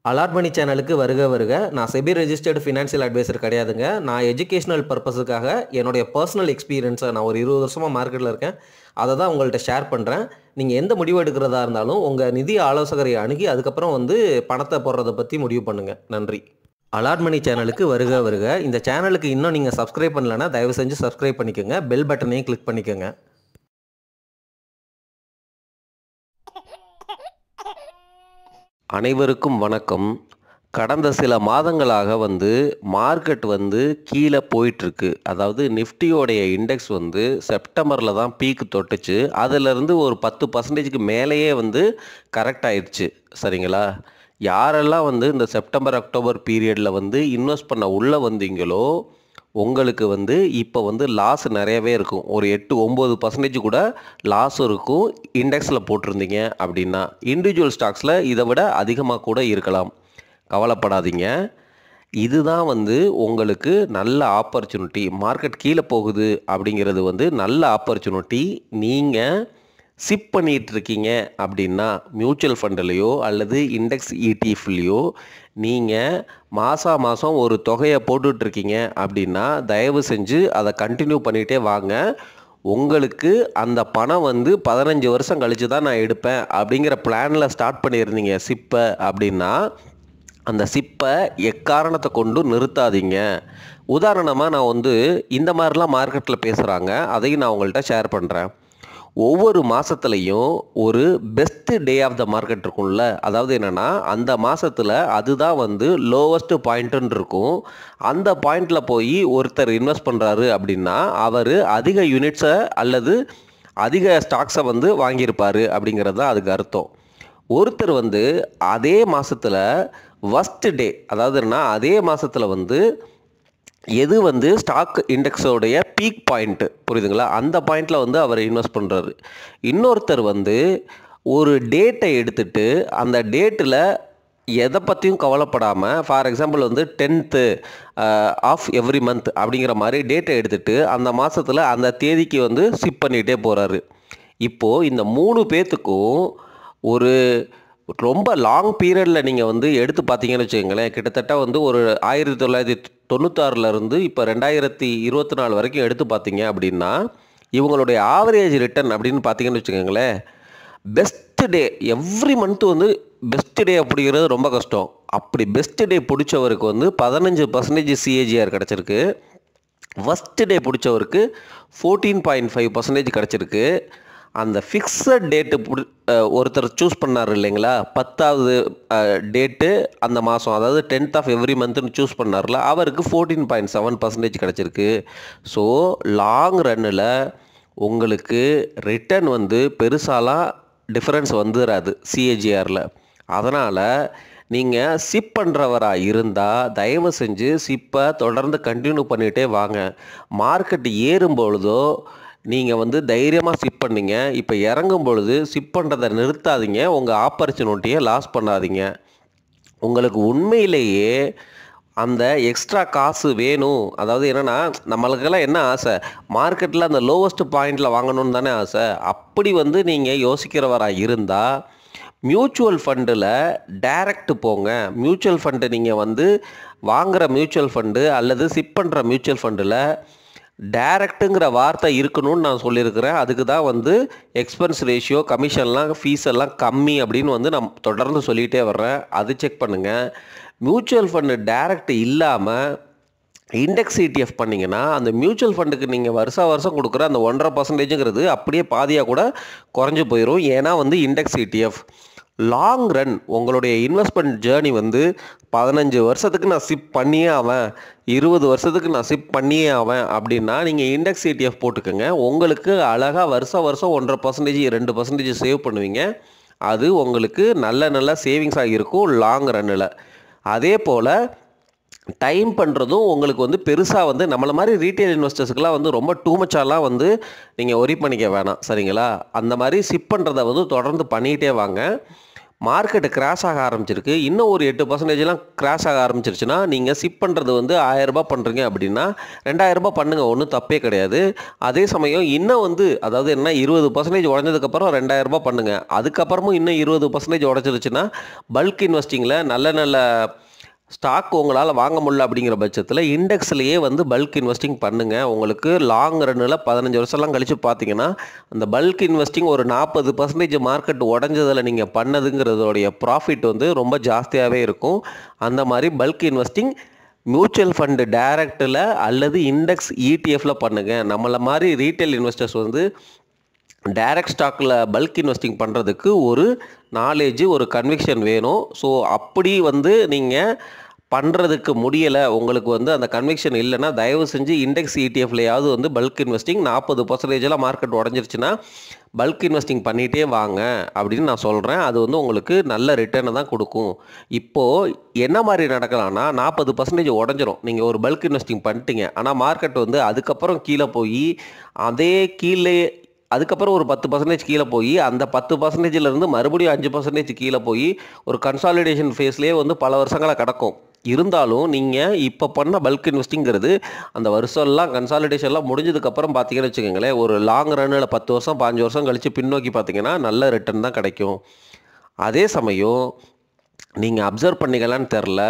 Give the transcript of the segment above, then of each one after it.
Allot மணி சேனலுக்கு வருக வருக. நான் செபி ரெஜிஸ்டர்டு ஃபினான்ஷியல் அட்வைசர் கிடையாதுங்க. நான் எஜுகேஷனல் பர்ப்பஸுக்காக என்னுடைய பர்சனல் எக்ஸ்பீரியன்ஸை நான் ஒரு 20 வருஷமா மார்க்கெட்டில் இருக்கேன். அதை தான் உங்கள்ட்ட ஷேர் பண்ணுறேன். நீங்கள் எந்த முடிவு எடுக்கிறதா இருந்தாலும் உங்கள் நிதி ஆலோசகரை அணுகி அதுக்கப்புறம் பணத்தை போடுறத பற்றி முடிவு பண்ணுங்கள். நன்றி. அலாட் மணி சேனலுக்கு வருக வருக. இந்த சேனலுக்கு இன்னும் நீங்கள் சப்ஸ்கிரைப் பண்ணலன்னா தயவு செஞ்சு சப்ஸ்கிரைப் பண்ணிக்கோங்க. பெல் பட்டனையும் கிளிக் பண்ணிக்கோங்க. அனைவருக்கும் வணக்கம். கடந்த சில மாதங்களாக மார்க்கெட் கீழே போயிட்டுருக்கு. அதாவது நிஃப்டியோடைய இண்டெக்ஸ் செப்டம்பரில் தான் பீக் தொட்டுச்சு. அதிலிருந்து ஒரு 10% மேலேயே கரெக்ட் ஆயிடுச்சு. சரிங்களா? யாரெல்லாம் இந்த செப்டம்பர் அக்டோபர் பீரியடில் இன்வெஸ்ட் பண்ண உள்ளே வந்தீங்களோ உங்களுக்கு இப்போ லாஸ் நிறையவே இருக்கும். ஒரு 8-9% கூட லாஸ் இருக்கும். இண்டெக்ஸில் போட்டிருந்தீங்க அப்படின்னா இண்டிவிஜுவல் ஸ்டாக்ஸில் இதை விட அதிகமாக கூட இருக்கலாம். கவலைப்படாதீங்க. இதுதான் உங்களுக்கு நல்ல ஆப்பர்ச்சுனிட்டி. மார்க்கெட் கீழே போகுது அப்படிங்கிறது நல்ல ஆப்பர்ச்சுனிட்டி. நீங்கள் சிப் பண்ணிகிட்ருக்கீங்க அப்படின்னா மியூச்சுவல் ஃபண்டுலேயோ அல்லது இண்டெக்ஸ் இடிஎஃப்லேயோ நீங்கள் மாதம் ஒரு தொகையை போட்டுட்ருக்கீங்க அப்படின்னா தயவு செஞ்சு அதை கண்டினியூ பண்ணிகிட்டே வாங்க. உங்களுக்கு அந்த பணம் 15 வருஷம் கழித்து தான் நான் எடுப்பேன் அப்படிங்கிற பிளானில் ஸ்டார்ட் பண்ணியிருந்தீங்க சிப்பை அப்படின்னா அந்த சிப்பை எக்காரணத்தை கொண்டு நிறுத்தாதீங்க. உதாரணமாக நான் இந்த மாதிரிலாம் மார்க்கெட்டில் பேசுகிறாங்க. அதையும் நான் உங்கள்கிட்ட ஷேர் பண்ணுறேன். ஒவ்வொரு மாதத்துலையும் ஒரு best day of the market இருக்கும்ல. அதாவது என்னென்னா அந்த மாதத்தில் அதுதான் லோவஸ்ட்டு பாயிண்ட்டுன்னு இருக்கும். அந்த பாயிண்டில் போய் ஒருத்தர் இன்வெஸ்ட் பண்ணுறாரு அப்படின்னா அவர் அதிக யூனிட்ஸை அல்லது அதிக ஸ்டாக்ஸை வாங்கியிருப்பார் அப்படிங்கிறது தான் அதுக்கு அர்த்தம். ஒருத்தர் அதே மாதத்தில் வர்ஸ்ட் டே, அதாவது என்ன, அதே மாதத்தில் எது ஸ்டாக் இண்டெக்ஸோடைய பீக் பாயிண்ட்டு, புரியுதுங்களா, அந்த பாயிண்டில் அவர் இன்வெஸ்ட் பண்ணுறாரு. இன்னொருத்தர் ஒரு டேட்டை எடுத்துகிட்டு அந்த டேட்டில் எதை பற்றியும் கவலைப்படாமல், for example 10th of every month அப்படிங்கிற மாதிரி டேட்டை எடுத்துகிட்டு அந்த மாதத்தில் அந்த தேதிக்கு சிப் பண்ணிகிட்டே போகிறாரு. இப்போது இந்த 3 பேர்த்துக்கும் ஒரு ரொம்ப லாங் பீரியடில் நீங்கள் எடுத்து பார்த்தீங்கன்னு வச்சுக்கோங்களேன், கிட்டத்தட்ட ஒரு 1996 இப்போ 2024 வரைக்கும் எடுத்து பார்த்தீங்க அப்படின்னா இவங்களுடைய ஆவரேஜ் ரிட்டர்ன் அப்படின்னு பார்த்தீங்கன்னு வச்சுக்கோங்களேன், best day every month best day அப்படிங்கிறது ரொம்ப கஷ்டம். அப்படி பெஸ்ட் டே பிடிச்சவருக்கு 15% சிஏஜிஆர் கிடச்சிருக்கு. ஃபஸ்ட் டே பிடிச்சவருக்கு 14.5% கிடச்சிருக்கு. அந்த ஃபிக்ஸட் டேட்டு ஒருத்தர் சூஸ் பண்ணார் இல்லைங்களா, 10வது டேட்டு அந்த மாதம், அதாவது 10th ஆஃப் எவ்ரி மந்த்துன்னு சூஸ் பண்ணார்ல, அவருக்கு 14.7% கிடச்சிருக்கு. ஸோ லாங் ரன்னில் உங்களுக்கு ரிட்டர்ன் பெருசாலாம் டிஃப்ரென்ஸ் வந்துடாது சிஏஜிஆரில். அதனால் நீங்கள் சிப் பண்ணுறவராக இருந்தால் தயவு செஞ்சு சிப்பை தொடர்ந்து கண்டினியூ பண்ணிகிட்டே வாங்க. மார்க்கெட் ஏறும்பொழுதோ நீங்கள் தைரியமாக சிப் பண்ணிங்க. இப்போ இறங்கும் பொழுது சிப் பண்ணுறதை நிறுத்தாதீங்க. உங்கள் ஆப்பர்ச்சுனிட்டியை லாஸ் பண்ணாதீங்க. உங்களுக்கு உண்மையிலேயே அந்த எக்ஸ்ட்ரா காசு வேணும், அதாவது என்னென்னா நம்மளுக்கெல்லாம் என்ன ஆசை, மார்க்கெட்டில் அந்த லோவஸ்ட் பாயிண்டில் வாங்கணும்னு தானே ஆசை. அப்படி நீங்கள் யோசிக்கிறவராக இருந்தால் மியூச்சுவல் ஃபண்டில் டைரக்ட் போங்க. மியூச்சுவல் ஃபண்டு நீங்கள் வாங்குகிற மியூச்சுவல் ஃபண்டு அல்லது சிப் பண்ணுற மியூச்சுவல் ஃபண்டில் டைரக்ட்டுங்கிற வார்த்தை இருக்கணும்னு நான் சொல்லியிருக்கிறேன். அதுக்கு தான் எக்ஸ்பென்ஸ் ரேஷியோ, கமிஷன்லாம், ஃபீஸ் எல்லாம் கம்மி அப்படின்னு நான் தொடர்ந்து சொல்லிகிட்டே வர்றேன். அது செக் பண்ணுங்கள். மியூச்சுவல் ஃபண்டு டைரக்ட் இல்லாமல் இண்டெக்ஸ் இடிஎஃப் பண்ணிங்கன்னா அந்த மியூச்சுவல் ஃபண்டுக்கு நீங்கள் வருஷம் கொடுக்குற அந்த 1.5%ங்கிறது அப்படியே பாதியாக கூட குறைஞ்சி போயிடும். ஏன்னா இண்டெக்ஸ் இடிஎஃப் லாங் ரன் உங்களுடைய இன்வெஸ்ட்மெண்ட் ஜேர்னி 15 வருஷத்துக்கு நான் சிப் பண்ணியே ஆவேன், 20 வருஷத்துக்கு நான் சிப் பண்ணியே ஆவேன் அப்படின்னா நீங்கள் இண்டெக்ஸ் இடிஎஃப் போட்டுக்கோங்க. உங்களுக்கு அழகாக வருஷம் 1.5%, 2% சேவ் பண்ணுவீங்க. அது உங்களுக்கு நல்ல சேவிங்ஸாக இருக்கும் லாங் ரன்னில். அதே போல் டைம் பண்ணுறதும் உங்களுக்கு பெருசாக நம்மளை மாதிரி ரீட்டைல் இன்வெஸ்டர்ஸுக்கெலாம் ரொம்ப டூ மச்சாலாம் நீங்கள் ஒரி பண்ணிக்க வேணாம். சரிங்களா? அந்த மாதிரி சிப் பண்ணுறதை தொடர்ந்து பண்ணிகிட்டே வாங்க. மார்க்கெட்டு கிராஷ் ஆக ஆரம்பிச்சிருக்கு, இன்னும் ஒரு 8%லாம் கிராஷ் ஆக ஆரம்பிச்சிருச்சுன்னா, நீங்கள் சிப் பண்ணுறது வந்து ரூ. 1000 பண்ணுறீங்க அப்படின்னா ரூ. 2000 பண்ணுங்கள், ஒன்றும் தப்பே கிடையாது. அதே சமயம் இன்னும் வந்து அதாவது என்ன 20% உடஞ்சதுக்கப்புறம் ரூ. 2000 பண்ணுங்கள். அதுக்கப்புறமும் இன்னும் 20% உடச்சிருச்சுன்னா பல்க் இன்வெஸ்டிங்கில் நல்ல நல்ல ஸ்டாக் உங்களால் வாங்க முடியல அப்படிங்கிற பட்சத்தில் இண்டெக்ஸ்லேயே வந்து பல்க் இன்வெஸ்டிங் பண்ணுங்கள். உங்களுக்கு லாங் ரன்னில் 15 வருஷம்லாம் கழித்து பார்த்தீங்கன்னா அந்த பல்க் இன்வெஸ்டிங் ஒரு 40% மார்க்கெட் உடஞ்சதில் நீங்கள் பண்ணதுங்கிறதோடைய ப்ராஃபிட் வந்து ரொம்ப ஜாஸ்தியாகவே இருக்கும். அந்த மாதிரி பல்க் இன்வெஸ்டிங் மியூச்சுவல் ஃபண்டு டைரக்டில் அல்லது இண்டெக்ஸ் இடிஎஃப்பில் பண்ணுங்கள். நம்மளை மாதிரி ரீட்டைல் இன்வெஸ்டர்ஸ் வந்து டைரக்ட் ஸ்டாக்கில் பல்க் இன்வெஸ்டிங் பண்ணுறதுக்கு ஒரு நாலேஜ், ஒரு கன்விக்ஷன் வேணும். ஸோ அப்படி வந்து நீங்கள் பண்ணுறதுக்கு முடியலை, உங்களுக்கு வந்து அந்த கன்விக்ஷன் இல்லைன்னா தயவு செஞ்சு இண்டெக்ஸ் இடிஎஃப்லையாவது வந்து பல்க் இன்வெஸ்டிங் 40%லாம் மார்க்கெட் உடஞ்சிருச்சுன்னா பல்க் இன்வெஸ்டிங் பண்ணிகிட்டே வாங்க அப்படின்னு நான் சொல்கிறேன். அது வந்து உங்களுக்கு நல்ல ரிட்டர்னை தான் கொடுக்கும். இப்போது என்ன மாதிரி நடக்கலாம்னா 40% உடஞ்சிரும், நீங்கள் ஒரு பல்க் இன்வெஸ்டிங் பண்ணிட்டீங்க. ஆனால் மார்க்கெட் வந்து அதுக்கப்புறம் கீழே போய் அதே கீழே அதுக்கப்புறம் ஒரு 10% கீழே போய் அந்த 10%லேருந்து மறுபடியும் 5% கீழே போய் ஒரு கன்சாலிடேஷன் ஃபேஸ்லேயே வந்து பல வருஷங்களாக கிடக்கும். இருந்தாலும் நீங்கள் இப்போ பண்ண பல்க் இன்வெஸ்டிங்கிறது அந்த வருஷம்லாம் கன்சாலிடேஷன்லாம் முடிஞ்சதுக்கப்புறம் பார்த்தீங்கன்னு வச்சுக்கோங்களேன், ஒரு லாங் ரன்னில் 10 வருஷம் 15 வருஷம் கழித்து பின்னோக்கி பார்த்தீங்கன்னா நல்ல ரிட்டர்ன் தான் கிடைக்கும். அதே சமயம் நீங்கள் அப்சர்வ் பண்ணிக்கலான்னு தெரில,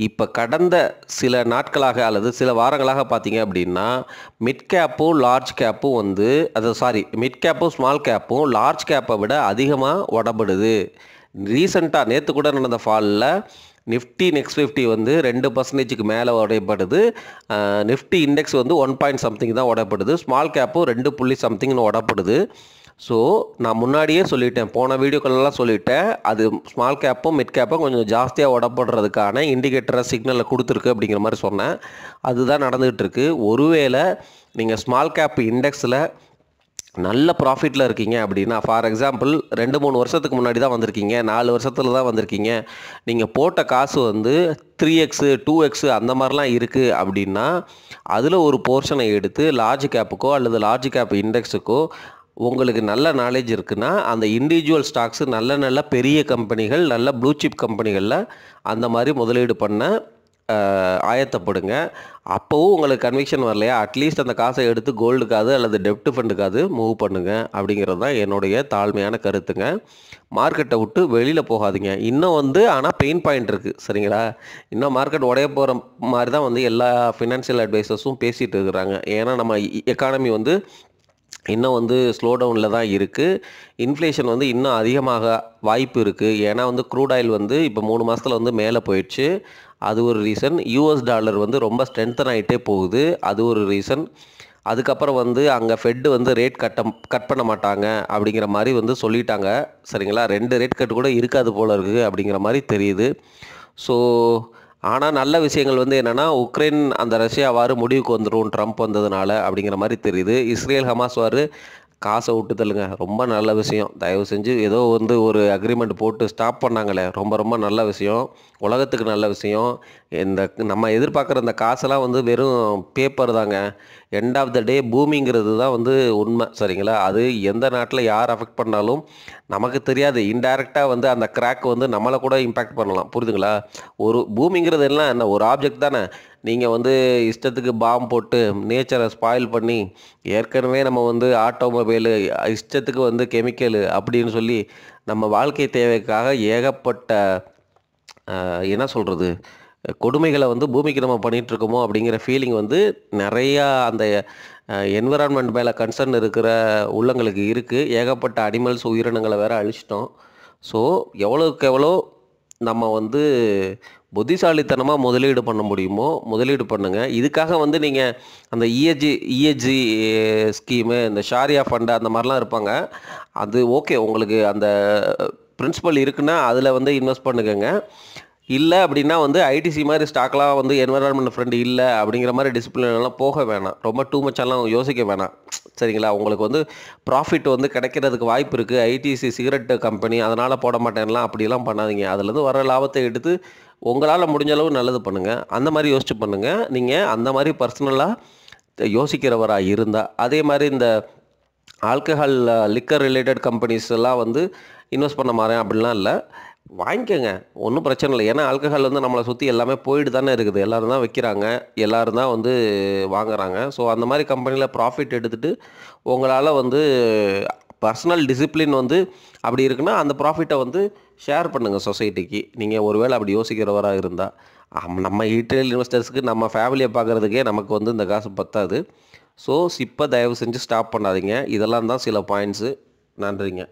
இப்போ கடந்த சில நாட்களாக அல்லது சில வாரங்களாக பார்த்தீங்க அப்படின்னா மிட் கேப்பும் லார்ஜ் கேப்பும் வந்து மிட் கேப்பும் ஸ்மால் கேப்பும் லார்ஜ் கேப்பை விட அதிகமாக உடப்படுது. ரீசெண்டாக நேற்று கூட நடந்த ஃபாலில் நிஃப்டி நெக்ஸ்ட் 50 வந்து 2%க்கு மேலே உடையப்படுது. நிஃப்டி இண்டெக்ஸ் வந்து 1 பாயிண்ட் சம்திங் தான் உடையப்படுது. ஸ்மால் கேப்பும் 2 சம்திங்னு உடப்படுது. ஸோ நான் முன்னாடியே சொல்லிட்டேன், போன வீடியோக்கள்லாம் சொல்லிட்டேன், அது ஸ்மால் கேப்பும் மிட் கேப்பும் கொஞ்சம் ஜாஸ்தியாக உடப்படுறதுக்கான இண்டிகேட்டரை சிக்னலை கொடுத்துருக்கு அப்படிங்கிற மாதிரி சொன்னேன். அதுதான் நடந்துகிட்டு இருக்கு. ஒருவேளை நீங்கள் ஸ்மால் கேப் இண்டெக்ஸில் நல்ல ப்ராஃபிட்டில் இருக்கீங்க அப்படின்னா, ஃபார் எக்ஸாம்பிள் 2-3 வருஷத்துக்கு முன்னாடி தான் வந்திருக்கீங்க, 4 வருஷத்தில் தான் வந்திருக்கீங்க, நீங்கள் போட்ட காசு வந்து 3x 2x அந்த மாதிரிலாம் இருக்குது அப்படின்னா அதில் ஒரு போர்ஷனை எடுத்து லார்ஜ் கேப்புக்கோ அல்லது லார்ஜ் கேப் இண்டெக்ஸுக்கோ உங்களுக்கு நல்ல நாலேஜ் இருக்குன்னா அந்த இண்டிவிஜுவல் ஸ்டாக்ஸு நல்ல நல்ல பெரிய கம்பெனிகள், நல்ல ப்ளூ சிப் கம்பெனிகளில் அந்த மாதிரி முதலீடு பண்ண ஆயத்தப்படுங்க. அப்போவும் உங்களுக்கு கன்விக்ஷன் வரலையா, அட்லீஸ்ட் அந்த காசை எடுத்து கோல்டுக்காவது அல்லது டெப்ட் ஃபண்டுக்காவது மூவ் பண்ணுங்கள் அப்படிங்கிறது தான் என்னுடைய தாழ்மையான கருத்துங்க. மார்க்கெட்டை விட்டு வெளியில் போகாதீங்க. இன்னும் வந்து ஆனால் பெயின் பாயிண்ட் இருக்குது, சரிங்களா? இன்னும் மார்க்கெட் உடைய போகிற மாதிரி தான் வந்து எல்லா ஃபினான்ஷியல் அட்வைசர்ஸும் பேசிகிட்டு இருக்கிறாங்க. ஏன்னா நம்ம எக்கானமி வந்து இன்னும் வந்து ஸ்லோ டவுனில் தான் இருக்குது. இன்ஃப்ளேஷன் வந்து இன்னும் அதிகமாக வாய்ப்பு இருக்குது. ஏன்னா வந்து க்ரூட் ஆயில் வந்து இப்போ 3 மாதத்தில் வந்து மேலே போயிடுச்சு, அது ஒரு ரீசன். யூஎஸ் டாலர் வந்து ரொம்ப ஸ்ட்ரென்தன் ஆகிட்டே போகுது, அது ஒரு ரீசன். அதுக்கப்புறம் வந்து அங்கே ஃபெட்டு வந்து ரேட் கட் பண்ண மாட்டாங்க அப்படிங்கிற மாதிரி வந்து சொல்லிட்டாங்க, சரிங்களா? 2 ரேட் கட்டு கூட இருக்காது போல இருக்குது அப்படிங்கிற மாதிரி தெரியுது. ஸோ ஆனால் நல்ல விஷயங்கள் வந்து என்னென்னா, உக்ரைன் அந்த ரஷ்யா வார் முடிவுக்கு வந்துடும் ட்ரம்ப் வந்ததுனால அப்படிங்கிற மாதிரி தெரியுது. இஸ்ரேல் ஹமாஸ் வார் காசை விட்டு தள்ளுங்க, ரொம்ப நல்ல விஷயம். தயவு செஞ்சு ஏதோ வந்து ஒரு அக்ரிமெண்ட் போட்டு ஸ்டாப் பண்ணாங்களே, ரொம்ப ரொம்ப நல்ல விஷயம், உலகத்துக்கு நல்ல விஷயம். இந்த நம்ம எதிர்பார்க்குற இந்த காசெல்லாம் வந்து வெறும் பேப்பர் தாங்க. எண்ட் ஆஃப் த டே பூமிங்கிறது தான் வந்து உண்மை, சரிங்களா? அது எந்த நாட்டில் யார் அஃபெக்ட் பண்ணாலும் நமக்கு தெரியாது. இன்டைரக்டாக வந்து அந்த கிராக் வந்து நம்மளை கூட இம்பேக்ட் பண்ணலாம், புரியுதுங்களா? ஒரு பூமிங்கிறது எல்லாம் என்ன, ஒரு ஆப்ஜெக்ட் தானே. நீங்கள் வந்து இஷ்டத்துக்கு பாம்பு போட்டு நேச்சரை ஸ்பாயில் பண்ணி, ஏற்கனவே நம்ம வந்து ஆட்டோமொபைலு இஷ்டத்துக்கு வந்து கெமிக்கலு அப்படின்னு சொல்லி நம்ம வாழ்க்கை தேவைக்காக ஏகப்பட்ட என்ன சொல்கிறது கொடுமைகளை வந்து பூமிக்கு நம்ம பண்ணிகிட்ருக்கோமோ அப்படிங்கிற ஃபீலிங் வந்து நிறையா அந்த என்விரான்மெண்ட் மேலே கன்சர்ன் இருக்கிற உள்ளங்களுக்கு இருக்குது. ஏகப்பட்ட அனிமல்ஸ் உயிரினங்களை வேறு அழிச்சிட்டோம். ஸோ எவ்வளோக்கு எவ்வளோ நம்ம வந்து புத்திசாலித்தனமாக முதலீடு பண்ண முடியுமோ முதலீடு பண்ணுங்கள். இதுக்காக வந்து நீங்கள் அந்த இஎஸ்ஜி ஸ்கீமு, இந்த ஷாரியா ஃபண்டு அந்த மாதிரிலாம் இருப்பாங்க, அது ஓகே, உங்களுக்கு அந்த பிரின்சிபல் இருக்குன்னா அதில் வந்து இன்வெஸ்ட் பண்ணுங்க. இல்லை அப்படின்னா வந்து ஐடிசி மாதிரி ஸ்டாக்லாம் வந்து என்விரான்மெண்ட் ஃப்ரெண்ட் இல்லை அப்படிங்கிற மாதிரி டிசிப்ளின்லாம் போக வேணாம், ரொம்ப டூ மச்செல்லாம் யோசிக்க வேணாம், சரிங்களா? உங்களுக்கு வந்து ப்ராஃபிட் வந்து கிடைக்கிறதுக்கு வாய்ப்பு இருக்குது. ஐடிசி சிகரெட் கம்பெனி அதனால் போட மாட்டேன்லாம் அப்படிலாம் பண்ணாதீங்க. அதுலேருந்து வர லாபத்தை எடுத்து உங்களால் முடிஞ்ச அளவு நல்லது பண்ணுங்கள். அந்த மாதிரி யோசிச்சு பண்ணுங்கள். நீங்கள் அந்த மாதிரி பர்சனலாக யோசிக்கிறவராக இருந்தால். அதே மாதிரி இந்த ஆல்கஹால் லிக்கர் ரிலேட்டட் கம்பெனிஸ் எல்லாம் வந்து இன்வெஸ்ட் பண்ண மாறேன் அப்படிலாம் இல்லை. வாங்கிக்கோங்க. ஒண்ணும் பிரச்சனை இல்ல. ஏன்னா ஆல்கஹால் வந்து நம்மள சுத்தி எல்லாமே போயிட்டு தானே இருக்குது. எல்லாரும் தான் விக்கிறாங்க. எல்லாரும் தான் வந்து வாங்குறாங்க. ஸோ அந்த மாரி கம்பெனில ப்ராஃபிட் எடுத்துட்டு, உங்களால வந்து பர்சனல் டிசிப்ளின் வந்து அப்படி இருக்குன்னா, அந்த ப்ராஃபிட்ட வந்து ஷேர் பண்ணுங்க சொசைட்டிக்கு. நீங்க ஒருவேள அப்படி யோசிக்கிறவரா இருந்தா. நம்ம ரீட்டெயில் இன்வெஸ்டர்ஸ்க்கு நம்ம ஃபேமிலிய பார்க்கறதுக்கே நமக்கு வந்து இந்த காசு பத்தாது. ஸோ இப்ப தயவு செஞ்சு ஸ்டாப் பண்ணாதீங்க. இதெல்லாம் தான் சில பாயிண்ட்ஸு. நன்றிங்க.